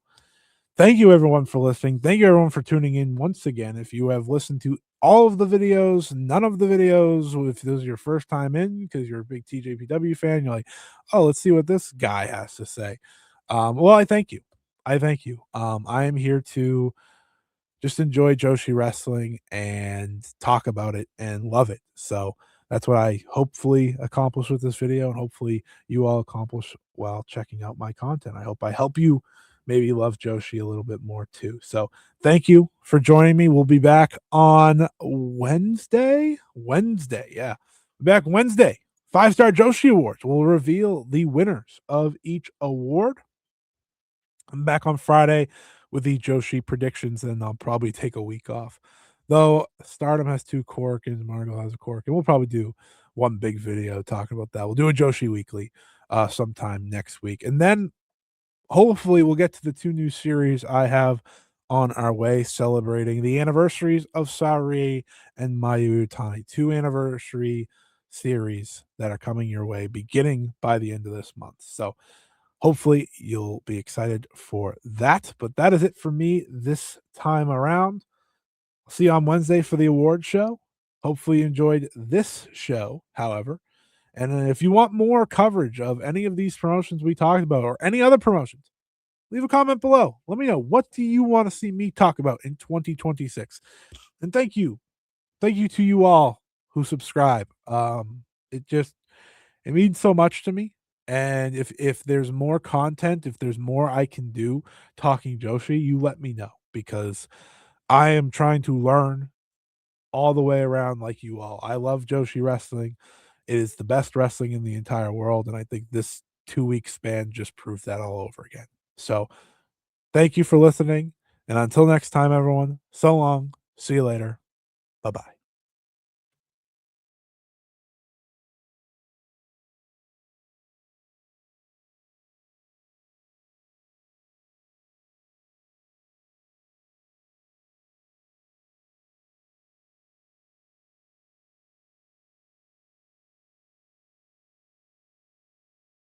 thank you everyone for listening. Thank you everyone for tuning in once again. If you have listened to all of the videos, none of the videos, if this is your first time in because you're a big TJPW fan, you're like, oh, let's see what this guy has to say. Well, I thank you. I thank you. I am here to just enjoy Joshi wrestling and talk about it and love it. So that's what I hopefully accomplish with this video, and hopefully you all accomplish while checking out my content. I hope I help you maybe love Joshi a little bit more too. So thank you for joining me. We'll be back on Wednesday. Wednesday, yeah. Back Wednesday. 5-star Joshi Awards. We'll reveal the winners of each award. I'm back on Friday with the Joshi predictions, and I'll probably take a week off. Though Stardom has 2 Cork and Margot has a Cork, and we'll probably do one big video talking about that. We'll do a Joshi weekly sometime next week. And then hopefully we'll get to the 2 new series I have on our way celebrating the anniversaries of Sareee and Miu Watanabe. 2 anniversary series that are coming your way beginning by the end of this month. So hopefully, you'll be excited for that. But that is it for me this time around. I'll see you on Wednesday for the award show. Hopefully, you enjoyed this show, however. And if you want more coverage of any of these promotions we talked about or any other promotions, leave a comment below. Let me know, what do you want to see me talk about in 2026? And thank you. Thank you to you all who subscribe. It means so much to me. And if there's more content, if there's more I can do talking Joshi, you let me know, because I am trying to learn all the way around like you all. I love Joshi wrestling. It is the best wrestling in the entire world, and I think this 2-week span just proved that all over again. So, thank you for listening, and until next time, everyone, so long. See you later. Bye-bye.